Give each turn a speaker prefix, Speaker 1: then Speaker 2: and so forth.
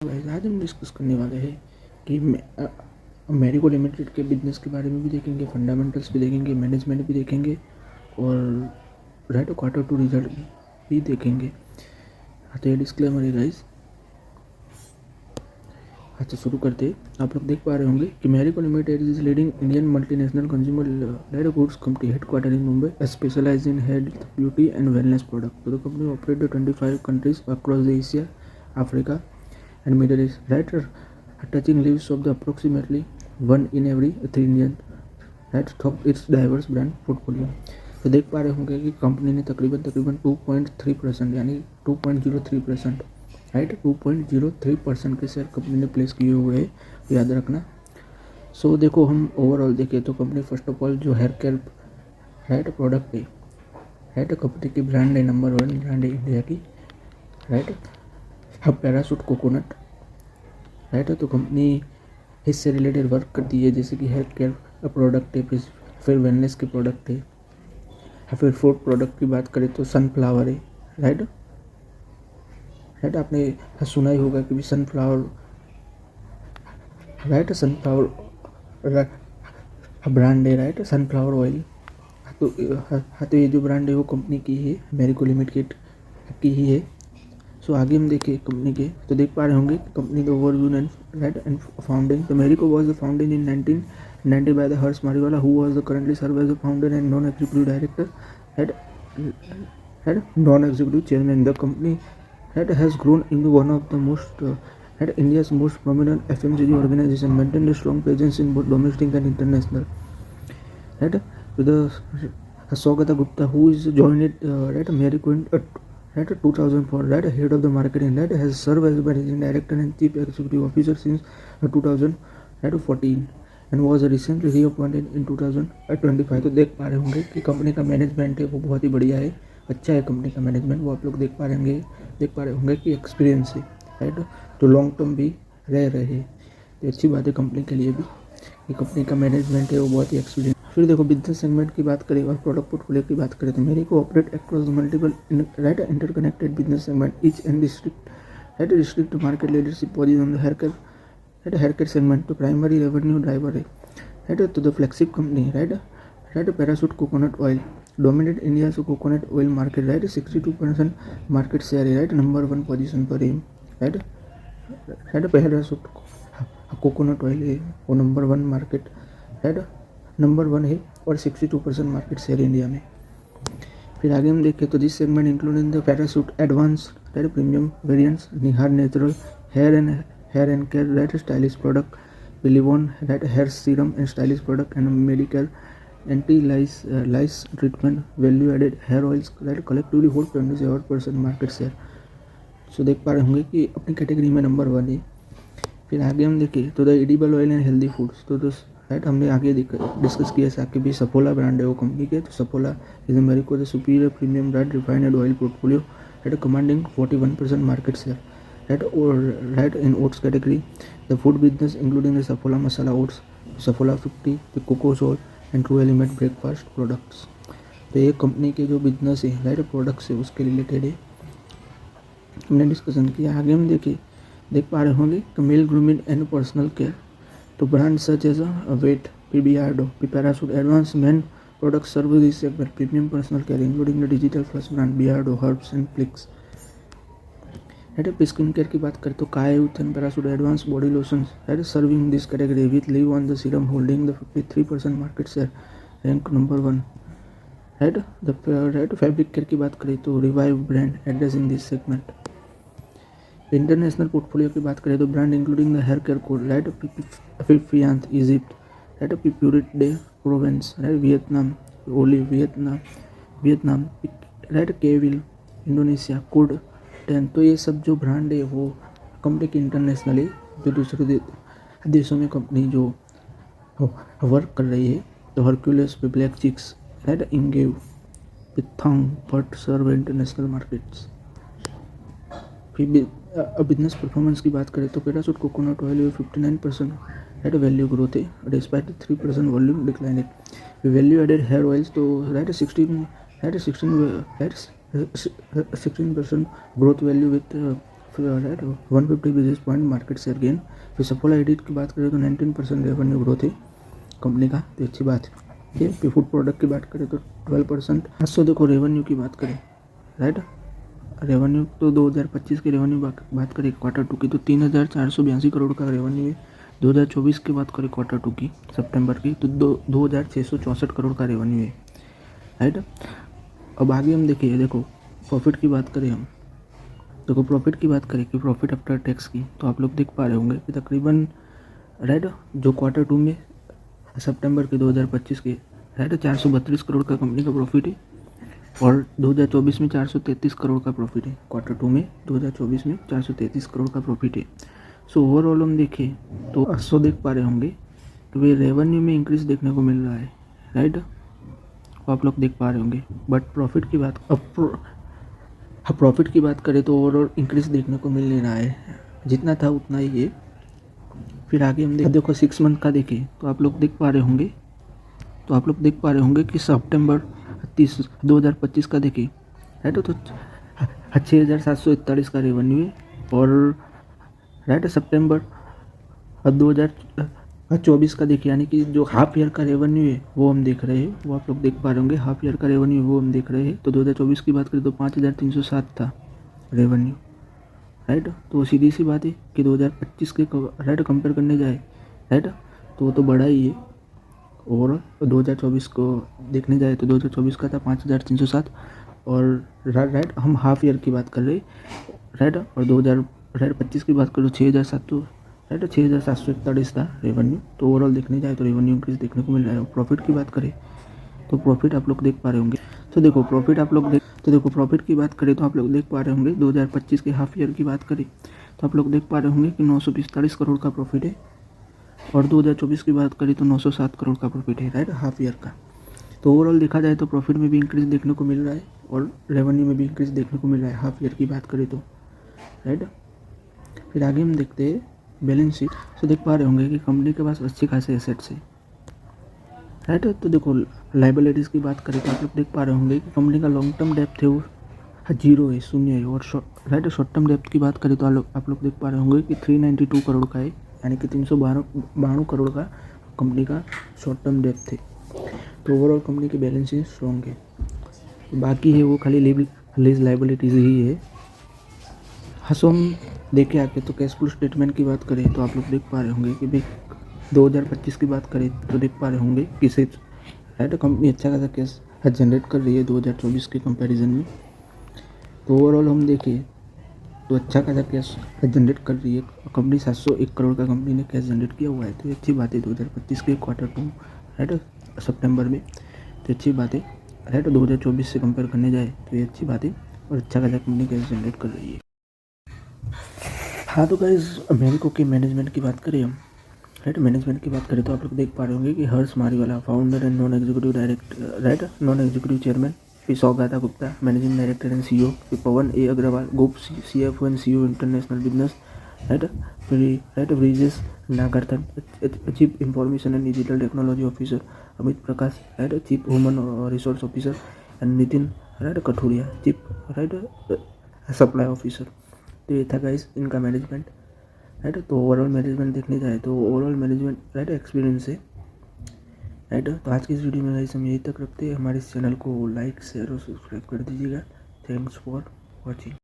Speaker 1: Guys आज हम discuss करने वाले हैं कि मैरिको लिमिटेड के बिजनेस के बारे में भी देखेंगे, फंडामेंटल्स भी देखेंगे, मैनेजमेंट भी देखेंगे और राइट क्वार्टर टू रिजल्ट भी देखेंगे। तो ये डिस्क्लेमर है गाइस। अच्छा शुरू करते हैं। आप लोग देख पा रहे होंगे कि Marico limited is leading Indian multinational consumer direct goods company headquarter in Mumbai specialize in health beauty and wellness product. तो the company operate 25 countries across the Asia, Africa and Middle East, right, touching lives of the approximately 1 in every 3 Indian, right, top its diverse brand portfolio। तो देख पा रहे होंगे कि company ने तकरीबन 2.3% यानी 2.03%, राइट, 2.03% के शेयर कंपनी ने प्लेस किए हुए हैं, याद रखना। सो देखो हम ओवरऑल देखें तो कंपनी फर्स्ट ऑफ ऑल जो हेयर केयर राइट प्रोडक्ट है, राइट, कंपनी की ब्रांड है, नंबर 1 ब्रांड है इंडिया की, राइट, पैराशूट कोकोनट, राइट। तो कंपनी इससे रिलेटेड वर्क करती है जैसे कि हेयर केयर प्रोडक्ट है, फिर वेलनेस के प्रोडक्ट है, या फिर फूड प्रोडक्ट की बात करें तो सनफ्लावर है, राइट, राइट। आपने सुना ही होगा कि भी सनफ्लावर, राइट, सनफ्लावर ब्रांड है, राइट, सनफ्लावर ऑयल। तो ये जो ब्रांड है वो कंपनी की है, मैरिको लिमिटेड की ही है। सो आगे हम देखें कंपनी के तो देख पा रहे होंगे कि कंपनी का overview and right and founding. तो Marico was the founded in 1990 by the Harsh Mariwala who was the currently serve as the founder and non executive director, right, right, non executive chairman. The company right has grown in one of the most right India's most prominent FMCG organization, maintained a strong presence in both domestic and international, right, with the Saugata Gupta who is joined it right Marico in right 2004, right, head of the marketing, right, has served as managing director and chief executive officer since 2014 and was recently reappointed in 2025। तो देख पा रहे होंगे कि कंपनी का management है वो बहुत ही बढ़िया है, अच्छा है कंपनी का मैनेजमेंट। वो आप लोग देख पा रहे होंगे कि एक्सपीरियंस है, राइट, तो लॉन्ग टर्म भी रह रहे हैं। तो अच्छी बात है कंपनी के लिए भी कि कंपनी का मैनेजमेंट है वो बहुत ही एक्सपीरियंस। फिर देखो बिजनेस सेगमेंट की बात करें और प्रोडक्ट पोर्टफोलियो की बात करें तो Marico operate across multiple right interconnected business segment each and district market leadership position hair care segment तो प्राइमरी रेवेन्यू ड्राइवर है, राइट। तो the flagship company right Parachute coconut oil dominate India से coconut oil market, right, 62% market share है, right, number 1 position पर है, right, right, Parachute coconut oil है वो number 1 market, right, number 1 है और 62% मार्केट शेयर इंडिया में। फिर आगे हम देखें तो this segment including the Parachute advance right premium variants, Nihar natural hair and care right stylish product, बिलीवॉन right hair serum and stylish product and medical anti lice treatment value added hair oils, right, collectively hold 27% market share. So देख पा रहे होंगे कि अपनी category में number 1 है। फिर आगे हम देखें तो the edible oil and healthy foods तो राइट हमने आगे डिस्कस किया था कि भी सफोला ब्रांड है वो कंपनी के। तो Saffola is Marico the superior premium right refined oil portfolio, right, commanding 41% market share, right, और right in oats category the food business including the Saffola masala oats, Saffola 50, the Coco Soul and True Element breakfast products. तो ये company के जो business है right products है उसके related है, हमने डिस्कशन किया। आगे हम देख पा रहे होंगे कि male grooming and personal care तो brand such as wet, Biardo, Parachute advance men product serve this segment premium personal care including the digital first brand Biardo herbs and Plix, right. Skin care की बात करें तो Kaya youth and Parachute advance body lotions, right, serving this category with Livon the serum holding the 53% market share, rank number 1, right. The right fabric care की बात करें तो revive brand addressing this segment. International portfolio की बात करें तो brand including the hair care code, right, फिफियांत Egypt, right, Purite de Provence, right, Vietnam, right, केविल इंडोनेशिया, कोड 10। तो ये सब जो ब्रांड है वो कंपनी की इंटरनेशनल है, जो दूसरे देशों में कंपनी जो वर्क कर रही है। तो हरक्यूलिस, ब्लैक चिक्स, राइट, इंगेव, पिथांग बट सर्व इंटरनेशनल मार्केट्स। फिर बिजनेस परफॉर्मेंस की बात करें तो Parachute coconut oil 59% right value growth है डिस्पाइट 3% वॉल्यूम डिक्लाइन है। वैल्यू एडेड हेयर ऑयल्स तो right 16% growth value with right 150 basis point market share gain. फिर सफोला एडिट की बात करें तो 19% रेवेन्यू ग्रोथ है कंपनी का, तो अच्छी बात है। फिर फूड प्रोडक्ट की बात करें तो 12%। सो देखो रेवेन्यू की बात करें, राइट रेवेन्यू तो 2025 के रेवेन्यू बात करें क्वार्टर टू की तो 3,482 करोड़ का रेवेन्यू है। 2024 की बात करें क्वार्टर टू की सितंबर की तो 2,664 करोड़ का रेवेन्यू है, राइट। अब आगे हम देखिए, देखो प्रॉफिट की बात करें हम, देखो प्रॉफिट की बात करें कि प्रॉफिट आफ्टर टैक्स की, तो आप लोग देख पा रहे होंगे कि तकरीबन राइट जो क्वार्टर टू में सितंबर के 2025 के राइट 432 करोड़ का कंपनी का प्रॉफिट है और 2024 में 433 करोड़ का प्रॉफिट है। क्वार्टर टू में 2024 में 433 करोड़ का प्रॉफिट है। सो ओवरऑल हम देखें तो 800 देख पा रहे होंगे तो वे रेवेन्यू में इंक्रीज देखने को मिल रहा है, राइट आप लोग देख पा रहे होंगे। बट प्रॉफिट की बात प्रॉफिट की बात करें तो ओवरऑल इंक्रीज देखने को मिल नहीं रहा है, जितना था उतना ही है। फिर आगे हम देखो 6 मंथ का देखें तो आप लोग देख पा रहे होंगे कि सितंबर 2025 का देखें राइट तो 6,741 का रेवेन्यू है और राइट सितंबर 2024 का देखिए, यानी कि जो हाफ ईयर का रेवेन्यू है वो हम देख रहे हैं, वो आप लोग देख पा रहे होंगे हाफ ईयर का रेवेन्यू वो हम देख रहे हैं। तो 2024 की बात करें तो 5,307 था रेवेन्यू, राइट। तो सीधी सी बात है कि 2025 के राइट कंपेयर करने जाए राइट तो वो तो बड़ा ही है, और 2024 को देखने जाए तो 2024 का था 5,307 और राइट हम हाफ ईयर की बात कर रहे राइट, और 2025 की बात करो 6,700 राइट 6,741 था रेवेन्यू। तो ओवरऑल देखने जाए तो रेवेन्यू इंक्रीज देखने को मिल रहा है। प्रॉफिट की बात करें तो प्रॉफिट आप लोग देख पा रहे होंगे, तो देखो प्रॉफिट की बात करें तो आप लोग देख पा रहे होंगे 2025 के हाफ ईयर की बात करें तो आप लोग देख पा रहे होंगे कि 945 करोड़ का प्रॉफिट है और 2024 की बात करें तो 907 करोड़ का प्रॉफिट है, राइट हाफ ईयर का। तो ओवरऑल देखा जाए तो प्रॉफिट में भी इंक्रीज देखने को मिल रहा है और रेवेन्यू में भी इंक्रीज देखने को मिल रहा है हाफ ईयर की बात करें तो, राइट। फिर आगे हम देखते हैं बैलेंस शीट। तो देख पा रहे होंगे कि कंपनी के पास अच्छे खासे एसेट्स है, राइट। तो देखो लाइबिलिटीज़ की बात करें तो आप लोग देख पा रहे होंगे कि कंपनी का लॉन्ग टर्म डेप्थ है वो 0 है, शून्य है। और राइट शॉर्ट टर्म डेप्थ की बात करें तो आप लोग देख पा रहे होंगे कि 392 करोड़ का है, यानी कि 392 करोड़ का कंपनी का शॉर्ट टर्म डेप्थ है। तो ओवरऑल कंपनी की बैलेंस शीट स्ट्रॉन्ग है, बाकी है वो खाली लीज लाइबिलिटीज़ ही है। सो हम देखे आके तो कैश फ्लो स्टेटमेंट की बात करें तो आप लोग देख पा रहे होंगे कि भाई 2025 की बात करें तो देख पा रहे होंगे कि सिर्फ राइट कंपनी अच्छा खासा कैश जनरेट कर रही है 2024 के कंपैरिजन में। तो ओवरऑल हम देखें तो अच्छा खासा कैश जनरेट कर रही है कंपनी। 701 करोड़ का कंपनी ने कैश जनरेट किया हुआ है, तो ये अच्छी बात है 2025 के क्वार्टर टू राइट सितंबर में, तो अच्छी बात है राइट। 2024 से कंपेयर करने जाए तो ये अच्छी बात है और अच्छा खासा कंपनी कैश जनरेट कर रही है। हाँ तो गाइस मेरिको के मैनेजमेंट की बात करें हम राइट, मैनेजमेंट की बात करें तो आप लोग देख पा रहे होंगे कि Harsh Mariwala founder and non executive director right, non executive chairman. फिर Saugata Gupta managing director and CEO। फिर Pawan A Agarwal group CFO and CEO international business, right. फिर right Brijesh Nagarathan chief information and digital technology officer. Amit Prakash right chief human resource officer and Nitin right Kathuria chief right supply officer. तो ये था guys इनका management, right. तो overall management देखने जाए तो overall management right experience है, राइट। तो आज की इस वीडियो में गाइस हम यहीं तक रखते हैं। हमारे इस चैनल को लाइक शेयर और सब्सक्राइब कर दीजिएगा। Thanks for watching.